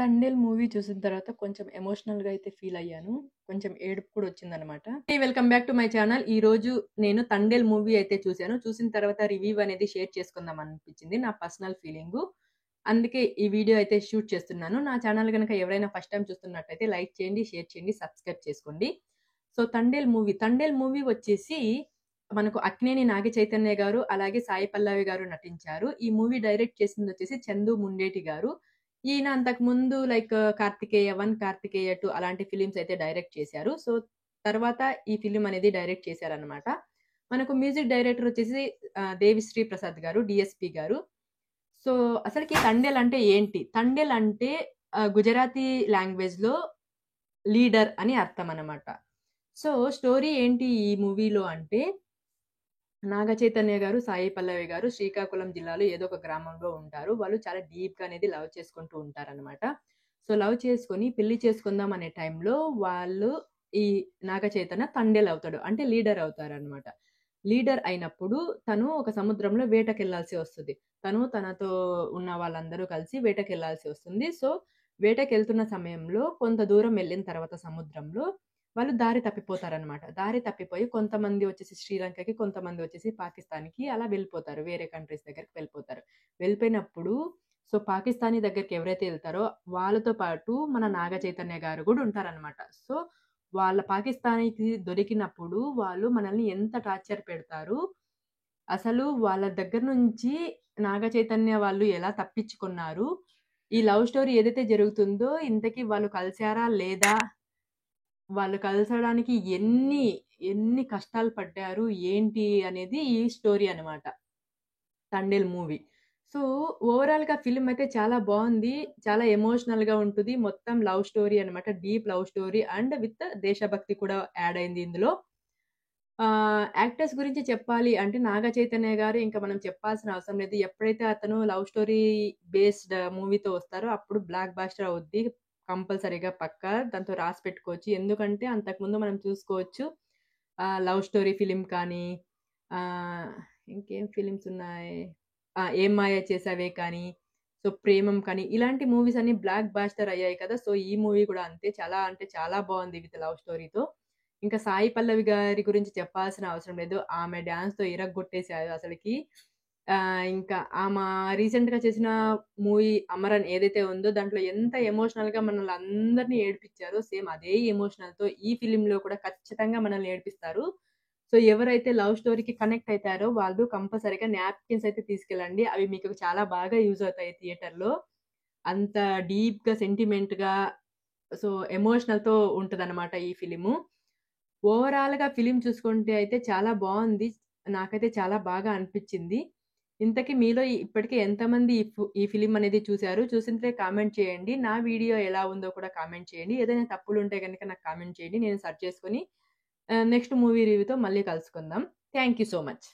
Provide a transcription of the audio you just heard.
'Thandel' movie చూసిన తర్వాత కొంచెం ఎమోషనల్‌గా అయితే ఫీల్ అయ్యాను. కొంచెం ఏడుపు కూడా వచ్చిందనమాట. హే! Welcome back to my channel. ఈరోజు నేను 'తండేల్' మూవీ అయితే చూసాను. చూసిన తర్వాత రివ్యూ అనేది షేర్ చేసుకుందాం అనిపించింది. నా పర్సనల్ ఫీలింగు. అందుకే ఈ వీడియో అయితే షూట్ చేస్తున్నాను. నా ఛానల్ గనక ఎవరైనా ఫస్ట్ టైమ్ చూస్తున్నట్టయితే లైక్ చేయండి, షేర్ చేయండి, సబ్స్క్రైబ్ చేసుకోండి. సో 'తండేల్' మూవీ వచ్చేసి మనకు అక్కినేని నాగచైతన్య గారు, అలాగే సాయి పల్లవి గారు నటించారు. ఈ మూవీ డైరెక్ట్ చేసిందొచ్చేసి చందు ముండేటి గారు. ఈయన అంతకుముందు లైక్ 'కార్తికేయ 1', 'కార్తికేయ 2' అలాంటి ఫిల్మ్స్ అయితే డైరెక్ట్ చేశారు. సో, తర్వాత ఈ ఫిల్మ్ అనేది డైరెక్ట్ చేశారనమాట. మనకు మ్యూజిక్ డైరెక్టర్ వచ్చేసి 'దేవిశ్రీ ప్రసాద్' గారు, డీఎస్‌పీ గారు. సో, అసలకి తండేల్ అంటే ఏంటి? తండేల్ అంటే గుజరాతీ లాంగ్వేజ్‌లో లీడర్ అని అర్థమనమాట. సో, స్టోరీ ఏంటి ఈ మూవీలో అంటే నాగ చైతన్య గారు, సాయి పల్లవి గారు శ్రీకాకుళం జిల్లాలో ఏదో ఒక గ్రామంలో ఉంటారు. వాళ్ళు చాలా డీప్‌గా అనేది లవ్ చేసుకుంటూ ఉంటారనమాట. సో, లవ్ చేసుకొని పెళ్లి చేసుకుందాం అనే టైంలో వాళ్ళు ఈ నాగ చైతన్య తండేల్ అవుతాడు. అంటే లీడర్ అవుతారనమాట. లీడర్ అయినప్పుడు తను ఒక సముద్రంలో వేటకెళ్ళాల్సి వస్తది. తను తనతో ఉన్న వాళ్ళందరూ కలిసి వేటకెళ్ళాల్సి వస్తుంది. సో, వేటకెళ్తున్న సమయంలో కొంత దూరం వెళ్ళిన తర్వాత సముద్రంలో వాళ్ళు దారి తప్పిపోతారనమాట. దారి తప్పిపోయి కొంతమంది వచ్చేసి శ్రీలంకకి, కొంతమంది వచ్చేసి పాకిస్తాన్‌కి అలా వెళ్ళిపోతారు. వేరే కంట్రీస్ దగ్గరికి వెళ్ళిపోతారు. వెళ్ళిపోయినప్పుడు సో, పాకిస్తానీ దగ్గరికి ఎవరైతే ఎళ్తారో వాళ్ళతో పాటు మన నాగ చైతన్య గారు గూడా ఉంటారనమాట. సో, వాళ్ళ పాకిస్తానీకి దొరికినప్పుడు వాళ్ళు మనల్ని ఎంత టార్చర్ పెడతారు. అసలు వాళ్ళ దగ్గర నుంచి నాగ చైతన్య వాళ్ళు ఎలా తప్పించుకున్నారు. ఈ లవ్ స్టోరీ ఏదైతే జరుగుతుందో ఇంతకి వాళ్ళు కలిసారా లేదా? వాళ్ళు కలసడానికి ఎన్ని కష్టాలు పడ్డారు, ఏంటి అనేది ఈ స్టోరీ అనమాట. 'తండేల్' మూవీ. సో, ఓవరాల్‌గా ఫిల్మ్ అయితే చాలా బావుంది. చాలా ఎమోషనల్‌గా ఉంటది. మొత్తం లవ్ స్టోరీ అనమాట. Deep love story and with దేశభక్తి కూడా యాడ్ అయింది ఇందులో. యాక్టర్స్ గురించి చెప్పాలి అంటే నాగ చైతన్య గారు ఇంక మనం చెప్పాల్సిన అవసరం లేదు. ఎప్పుడైతే అతను లవ్ స్టోరీ బేస్డ్ మూవీతో వస్తారో అప్పుడు బ్లాక్ బస్టర్ అవుద్ది. కంపల్సరీగా పక్కా. దాంతో రాసి పెట్టుకోవచ్చు. ఎందుకంటే అంతకుముందు మనం చూసుకోవచ్చు. లవ్ స్టోరీ ఫిల్మ్ కానీ ఆహ్, ఇంకేం ఫిల్మ్స్ ఉన్నాయి. 'ఏం మాయ చేసావే' కానీ, సో 'ప్రేమం' కానీ ఇలాంటి మూవీస్ అన్నీ బ్లాక్ బస్టర్ అయ్యాయి కదా! సో ఈ మూవీ కూడా అంతే. చాలా అంటే చాలా బావుంది విత్ లవ్ స్టోరీతో. ఇంకా సాయి పల్లవి గారి గురించి చెప్పాల్సిన అవసరం లేదు. ఆమె డాన్స్‌తో ఇరగ్గొట్టేసారు అసలకి. ఇంకా రీసెంట్‌గా చేసిన మూవీ 'అమరన్' ఏదైతే ఉందో దాంట్లో ఎంత ఎమోషనల్‌గా మనల్ని అందరిని ఏడిపిచ్చారో సేమ్ అదే ఎమోషనల్‌తో ఈ ఫిల్మ్‌లో కూడా ఖచ్చితంగా మనల్ని ఏడిపిస్తారు. సో, ఎవరైతే లవ్ స్టోరీకి కనెక్ట్ అయితారో వాళ్ళు కంపల్సరీగా నాప్కిన్స్ అయితే తీసుకెళ్ళండి. అవి మీకు చాలా బాగా యూజ్ అవుతాయి థియేటర్‌లో. అంత డీప్‌గా, సెంటిమెంట్‌గా సో, ఎమోషనల్‌తో ఉంటదనమాట ఈ ఫిల్ము. ఓవరాల్‌గా ఫిల్మ్ చూసుకుంటే అయితే చాలా బావుంది. నాకైతే చాలా బాగా అనిపిచ్చింది. ఇంతకీ మీలో ఇప్పటికి ఎంతమంది ఈ ఫిల్మ్ అనేది చూసారు? చూసుంటే కామెంట్ చేయండి. నా వీడియో ఎలా ఉందో కూడా కామెంట్ చేయండి. ఏదైనా తప్పులుంటే గనక నాకు కామెంట్ చేయండి. నేను సరి చేసుకొని నెక్స్ట్ మూవీ రివ్యూతో మళ్ళీ కలుసుకుందాం. Thank you so much.